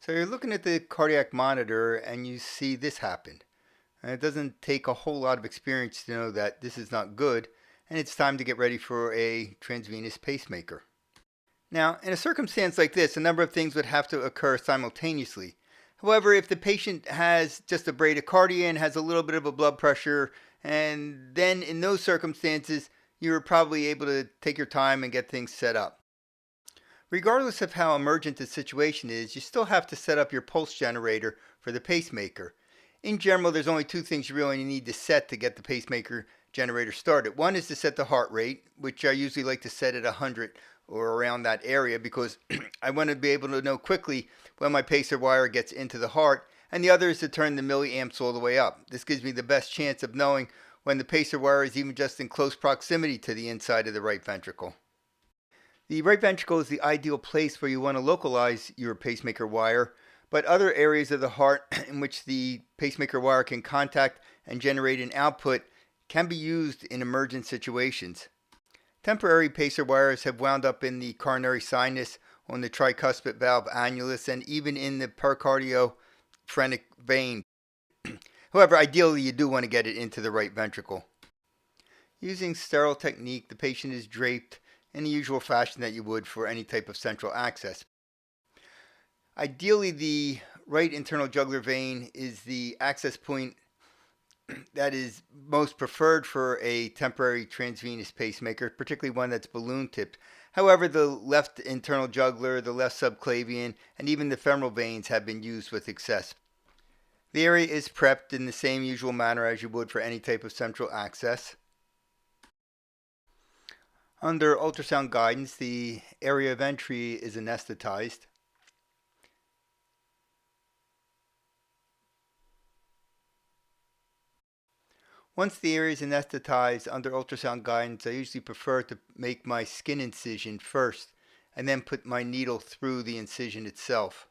So you're looking at the cardiac monitor and you see this happen. And it doesn't take a whole lot of experience to know that this is not good and it's time to get ready for a transvenous pacemaker. Now, in a circumstance like this, a number of things would have to occur simultaneously. However, if the patient has just a bradycardia and has a little bit of a blood pressure, and then in those circumstances, you're probably able to take your time and get things set up. Regardless of how emergent the situation is, you still have to set up your pulse generator for the pacemaker. In general, there's only two things you really need to set to get the pacemaker generator started. One is to set the heart rate, which I usually like to set at 100 or around that area because I want to be able to know quickly when my pacer wire gets into the heart. And the other is to turn the milliamps all the way up. This gives me the best chance of knowing when the pacer wire is even just in close proximity to the inside of the right ventricle. The right ventricle is the ideal place where you want to localize your pacemaker wire, but other areas of the heart in which the pacemaker wire can contact and generate an output can be used in emergent situations. Temporary pacer wires have wound up in the coronary sinus, on the tricuspid valve annulus, and even in the pericardiophrenic vein. However, ideally you do want to get it into the right ventricle. Using sterile technique, the patient is draped in the usual fashion that you would for any type of central access. Ideally, the right internal jugular vein is the access point that is most preferred for a temporary transvenous pacemaker, particularly one that's balloon tipped. However, the left internal jugular, the left subclavian, and even the femoral veins have been used with success. The area is prepped in the same usual manner as you would for any type of central access. Under ultrasound guidance, the area of entry is anesthetized. Once the area is anesthetized under ultrasound guidance, I usually prefer to make my skin incision first and then put my needle through the incision itself.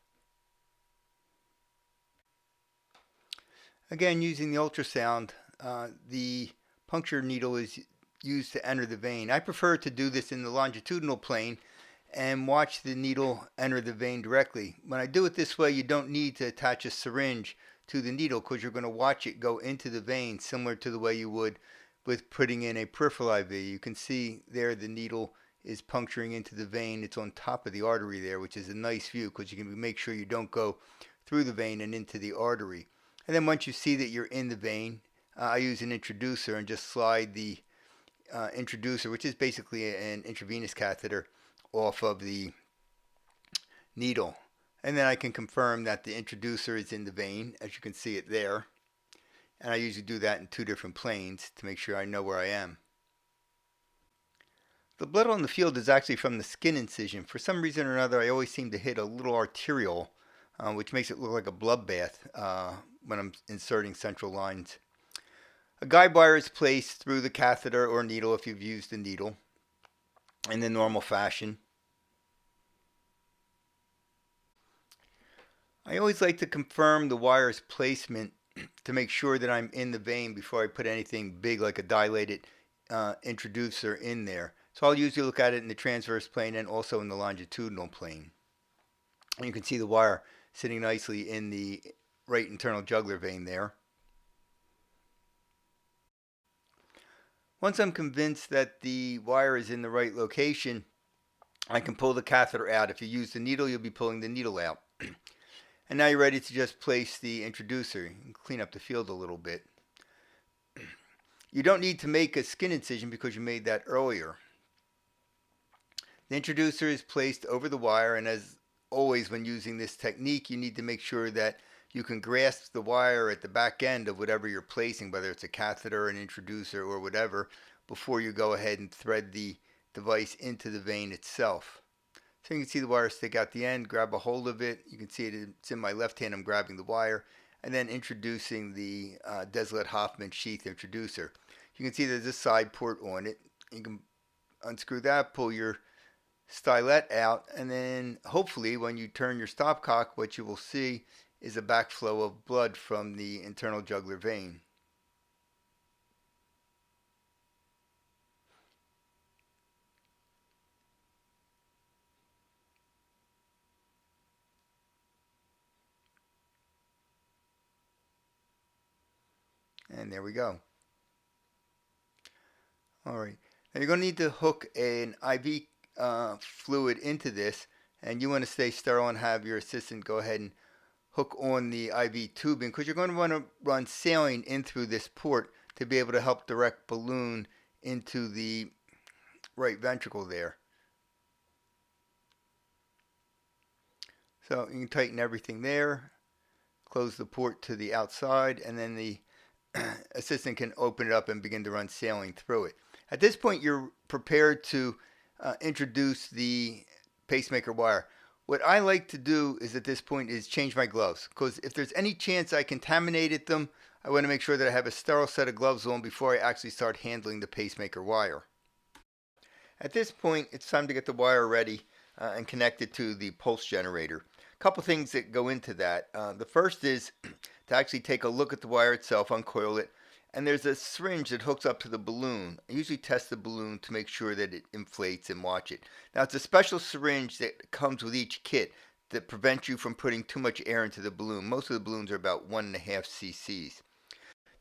Again, using the ultrasound, the puncture needle is used to enter the vein. I prefer to do this in the longitudinal plane and watch the needle enter the vein directly. When I do it this way, you don't need to attach a syringe to the needle because you're going to watch it go into the vein similar to the way you would with putting in a peripheral IV. You can see there the needle is puncturing into the vein. It's on top of the artery there, which is a nice view because you can make sure you don't go through the vein and into the artery. And then once you see that you're in the vein, I use an introducer and just slide the introducer, which is basically an intravenous catheter, off of the needle. And then I can confirm that the introducer is in the vein, as you can see it there. And I usually do that in two different planes to make sure I know where I am. The blood on the field is actually from the skin incision. For some reason or another, I always seem to hit a little arteriole, which makes it look like a bloodbath when I'm inserting central lines. A guide wire is placed through the catheter or needle if you've used the needle in the normal fashion. I always like to confirm the wire's placement to make sure that I'm in the vein before I put anything big like a dilated introducer in there. So I'll usually look at it in the transverse plane and also in the longitudinal plane. And you can see the wire sitting nicely in the right internal jugular vein there. Once I'm convinced that the wire is in the right location, I can pull the catheter out. If you use the needle, you'll be pulling the needle out. And now you're ready to just place the introducer. You can clean up the field a little bit. You don't need to make a skin incision because you made that earlier. The introducer is placed over the wire, and as always when using this technique, you need to make sure that you can grasp the wire at the back end of whatever you're placing, whether it's a catheter, an introducer, or whatever, before you go ahead and thread the device into the vein itself. So you can see the wire stick out the end, grab a hold of it. You can see it's in my left hand, I'm grabbing the wire, and then introducing the Deslett-Hoffman sheath introducer. You can see there's a side port on it. You can unscrew that, pull your stylet out, and then hopefully when you turn your stopcock, what you will see is a backflow of blood from the internal jugular vein. And there we go. All right. Now you're going to need to hook an IV fluid into this, and you want to stay sterile and have your assistant go ahead and hook on the IV tubing, because you're going to want to run saline in through this port to be able to help direct balloon into the right ventricle there. So you can tighten everything there, close the port to the outside, and then the assistant can open it up and begin to run saline through it. At this point, you're prepared to introduce the pacemaker wire. What I like to do is at this point is change my gloves, because if there's any chance I contaminated them, I want to make sure that I have a sterile set of gloves on before I actually start handling the pacemaker wire. At this point, it's time to get the wire ready and connect it to the pulse generator. A couple things that go into that. The first is to actually take a look at the wire itself, uncoil it, and there's a syringe that hooks up to the balloon. I usually test the balloon to make sure that it inflates and watch it. Now, it's a special syringe that comes with each kit that prevents you from putting too much air into the balloon. Most of the balloons are about 1.5 cc's.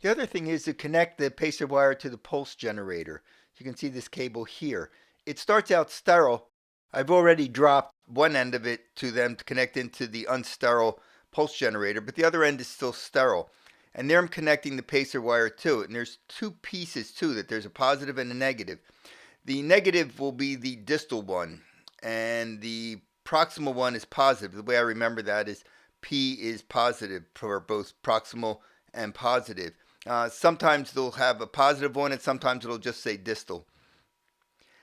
The other thing is to connect the pacer wire to the pulse generator. You can see this cable here. It starts out sterile. I've already dropped one end of it to them to connect into the unsterile pulse generator, but the other end is still sterile. And there I'm connecting the pacer wire to it. And there's two pieces to it. There's a positive and a negative. The negative will be the distal one, and the proximal one is positive. The way I remember that is P is positive for both proximal and positive. Sometimes they'll have a positive one, and sometimes it'll just say distal.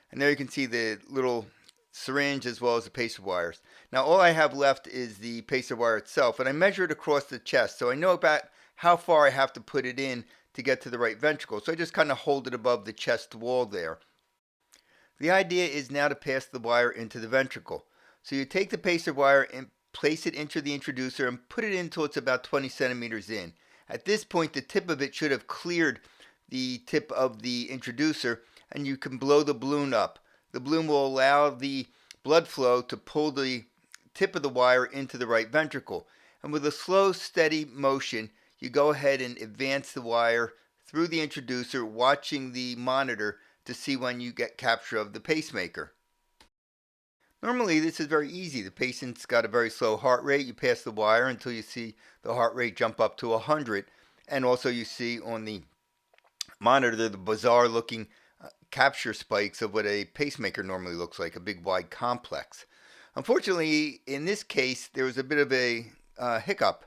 And there you can see the little syringe as well as the pacer wires. Now all I have left is the pacer wire itself, and I measure it across the chest, so I know about how far I have to put it in to get to the right ventricle. So I just kind of hold it above the chest wall there. The idea is now to pass the wire into the ventricle. So you take the pacer wire and place it into the introducer and put it in until it's about 20 centimeters in. At this point, the tip of it should have cleared the tip of the introducer, and you can blow the balloon up. The balloon will allow the blood flow to pull the tip of the wire into the right ventricle. And with a slow, steady motion, you go ahead and advance the wire through the introducer, watching the monitor to see when you get capture of the pacemaker. Normally this is very easy. The patient's got a very slow heart rate. You pass the wire until you see the heart rate jump up to 100, and also you see on the monitor the bizarre looking capture spikes of what a pacemaker normally looks like, a big wide complex. Unfortunately, in this case, there was a bit of a hiccup.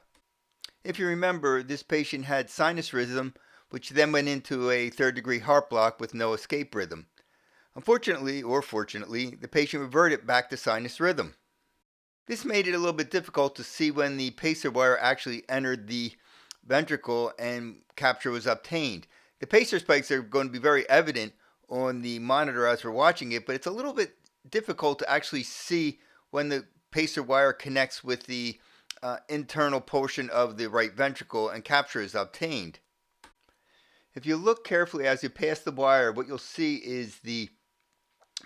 If you remember, this patient had sinus rhythm, which then went into a third-degree heart block with no escape rhythm. Unfortunately, or fortunately, the patient reverted back to sinus rhythm. This made it a little bit difficult to see when the pacer wire actually entered the ventricle and capture was obtained. The pacer spikes are going to be very evident on the monitor as we're watching it, but it's a little bit difficult to actually see when the pacer wire connects with the internal portion of the right ventricle and capture is obtained. If you look carefully as you pass the wire, what you'll see is the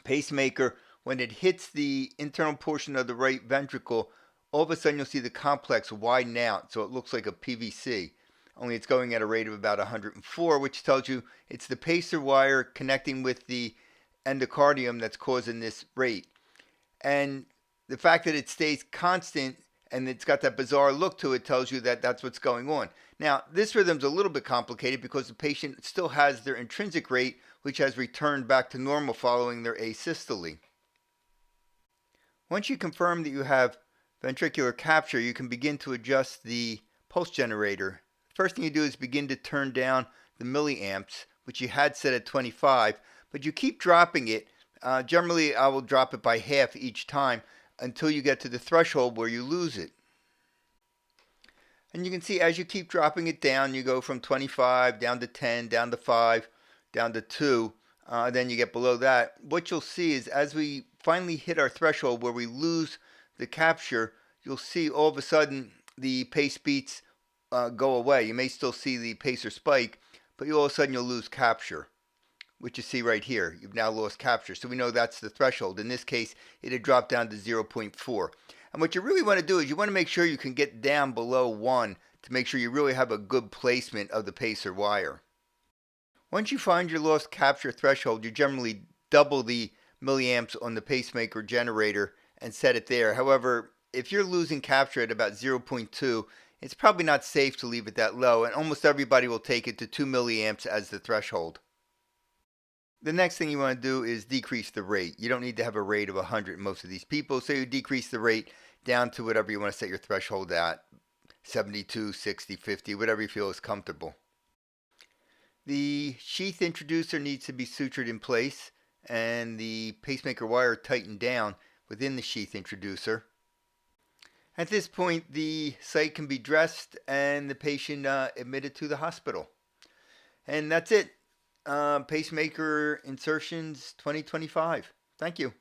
pacemaker, when it hits the internal portion of the right ventricle, all of a sudden you'll see the complex widen out, so it looks like a PVC. Only it's going at a rate of about 104, which tells you it's the pacer wire connecting with the endocardium that's causing this rate. And the fact that it stays constant and it's got that bizarre look to it tells you that that's what's going on. Now, this rhythm's a little bit complicated because the patient still has their intrinsic rate, which has returned back to normal following their asystole. Once you confirm that you have ventricular capture, you can begin to adjust the pulse generator. First thing you do is begin to turn down the milliamps, which you had set at 25, but you keep dropping it. Generally, I will drop it by half each time until you get to the threshold where you lose it. And you can see as you keep dropping it down, you go from 25 down to 10, down to 5, down to 2, then you get below that. What you'll see is as we finally hit our threshold where we lose the capture, you'll see all of a sudden the pace beats go away. You may still see the pacer spike, but all of a sudden you'll lose capture, which you see right here. You've now lost capture. So we know that's the threshold. In this case, it had dropped down to 0.4. And what you really want to do is you want to make sure you can get down below 1 to make sure you really have a good placement of the pacer wire. Once you find your lost capture threshold, you generally double the milliamps on the pacemaker generator and set it there. However, if you're losing capture at about 0.2, it's probably not safe to leave it that low, and almost everybody will take it to 2 milliamps as the threshold. The next thing you want to do is decrease the rate. You don't need to have a rate of 100 in most of these people, so you decrease the rate down to whatever you want to set your threshold at, 72, 60, 50, whatever you feel is comfortable. The sheath introducer needs to be sutured in place and the pacemaker wire tightened down within the sheath introducer. At this point, the site can be dressed and the patient admitted to the hospital. And that's it. Pacemaker insertions 2025. Thank you.